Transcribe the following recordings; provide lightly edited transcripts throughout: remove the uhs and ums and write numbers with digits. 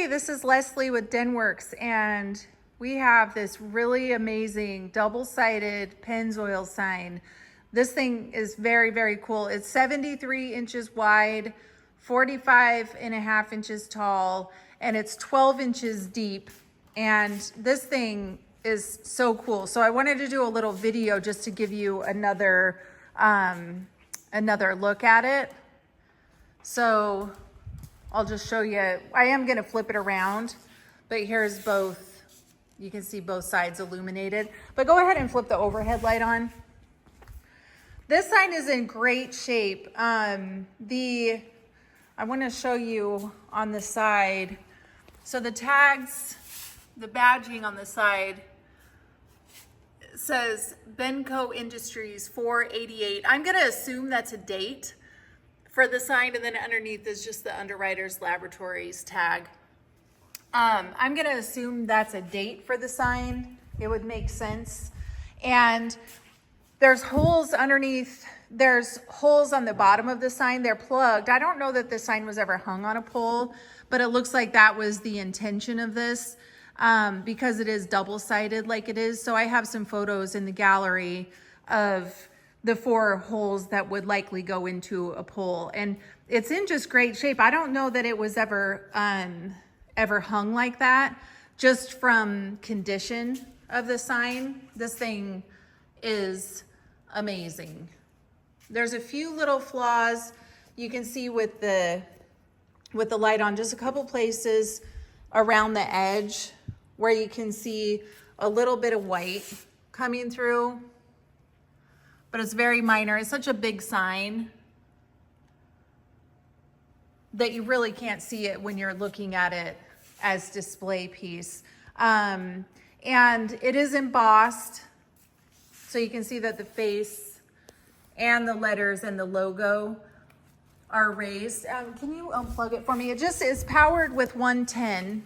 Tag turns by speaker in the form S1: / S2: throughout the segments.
S1: Hey, this is Leslie with Denwerks, and we have this really amazing double-sided Pennzoil sign. This thing is very, very cool. It's 73 inches wide, 45.5 inches tall, and it's 12 inches deep. And this thing is so cool. So I wanted to do a little video just to give you another look at it. So I'll just show you. I am going to flip it around, but here's both. You can see both sides illuminated. But go ahead and flip the overhead light on. This sign is in great shape. I want to show you on the side. So the tags, the badging on the side says Benco Industries 488. I'm going to assume that's a date for the sign, and then underneath is just the Underwriters Laboratories tag. I'm going to assume that's a date for the sign. It would make sense. And there's holes underneath. There's holes on the bottom of the sign. They're plugged. I don't know that the sign was ever hung on a pole, but it looks like that was the intention of this because it is double-sided like it is. So I have some photos in the gallery of the 4 holes that would likely go into a pole, and it's in just great shape. I don't know that it was ever hung like that. Just from condition of the sign, this thing is amazing. There's a few little flaws you can see with the light on, just a couple places around the edge where you can see a little bit of white coming through. But it's very minor. It's such a big sign that you really can't see it when you're looking at it as display piece. And it is embossed, so you can see that the face and the letters and the logo are raised. Can you unplug it for me? It just is powered with 110.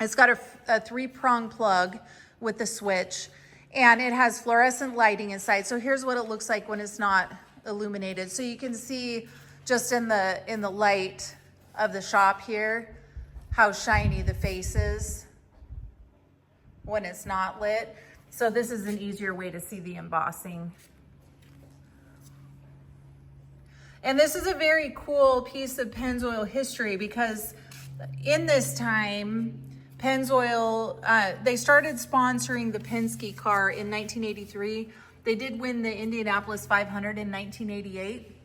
S1: It's got a 3-prong plug with the switch. And it has fluorescent lighting inside. So here's what it looks like when it's not illuminated. So you can see just in the light of the shop here, how shiny the face is when it's not lit. So this is an easier way to see the embossing. And this is a very cool piece of Pennzoil history because in this time, Pennzoil, they started sponsoring the Penske car in 1983. They did win the Indianapolis 500 in 1988.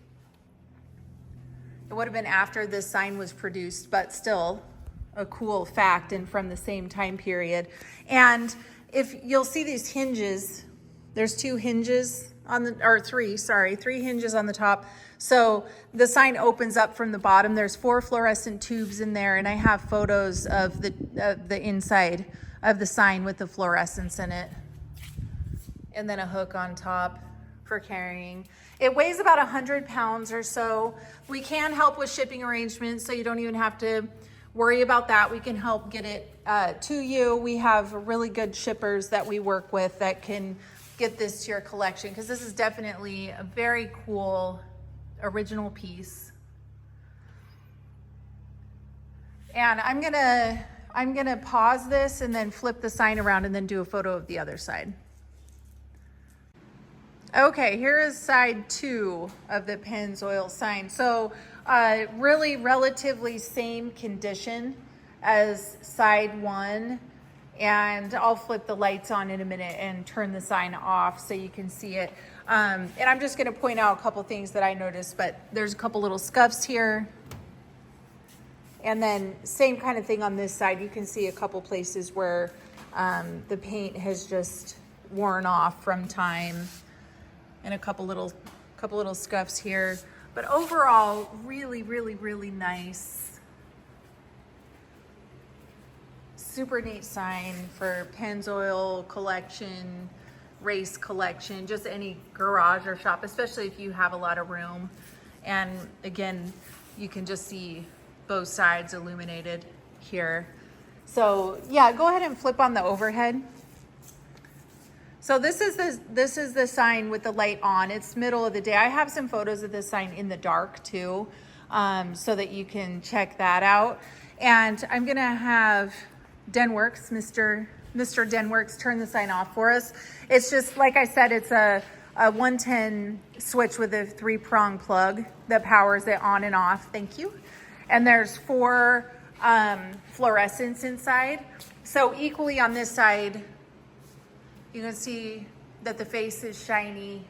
S1: It would have been after this sign was produced, but still a cool fact and from the same time period. And if you'll see these hinges, there's 2 hinges on the, or 3 hinges on the top. So the sign opens up from the bottom. There's 4 fluorescent tubes in there, and I have photos of the inside of the sign with the fluorescence in it. And then a hook on top for carrying. It weighs about 100 pounds or so. We can help with shipping arrangements, so you don't even have to worry about that. We can help get it to you. We have really good shippers that we work with that can get this to your collection, because this is definitely a very cool original piece. And I'm gonna pause this and then flip the sign around and then do a photo of the other side. Okay, here is side 2 of the Pennzoil sign. So really relatively same condition as side 1. And I'll flip the lights on in a minute and turn the sign off so you can see it. And I'm just gonna point out a couple things that I noticed, but there's a couple little scuffs here. And then same kind of thing on this side. You can see a couple places where the paint has just worn off from time, and a couple little scuffs here. But overall, really, really, really nice. Super neat sign for Pennzoil collection, race collection, just any garage or shop, especially if you have a lot of room. And again, you can just see both sides illuminated here. So yeah, go ahead and flip on the overhead. So this is the sign with the light on. It's middle of the day. I have some photos of this sign in the dark too, so that you can check that out. And I'm gonna have Denwerks, Mr. Denwerks, turn the sign off for us. It's just, like I said, it's a 110 switch with a 3-prong plug that powers it on and off. Thank you. And there's 4 fluorescents inside. So equally on this side, you can see that the face is shiny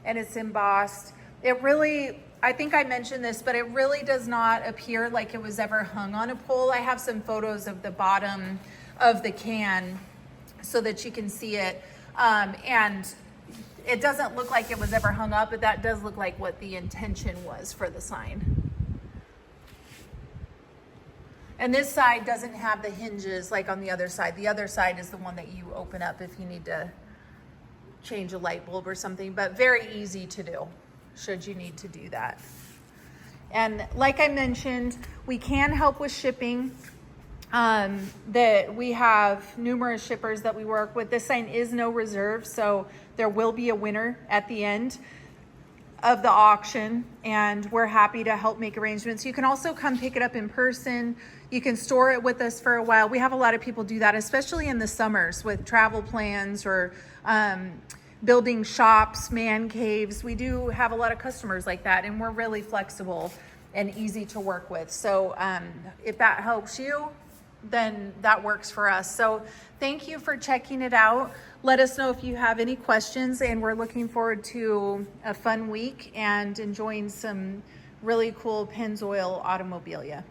S1: and it's embossed. It really, I think I mentioned this, but it really does not appear like it was ever hung on a pole. I have some photos of the bottom of the can so that you can see it. And it doesn't look like it was ever hung up, but that does look like what the intention was for the sign. And this side doesn't have the hinges like on the other side. The other side is the one that you open up if you need to change a light bulb or something, but very easy to do should you need to do that. And like I mentioned, we can help with shipping. That we have numerous shippers that we work with. This sign is no reserve, so there will be a winner at the end of the auction, and we're happy to help make arrangements. You can also come pick it up in person. You can store it with us for a while. We have a lot of people do that, especially in the summers with travel plans or building shops, man caves. We do have a lot of customers like that, and we're really flexible and easy to work with. So if that helps you, then that works for us. So thank you for checking it out. Let us know if you have any questions, and we're looking forward to a fun week and enjoying some really cool Pennzoil automobilia.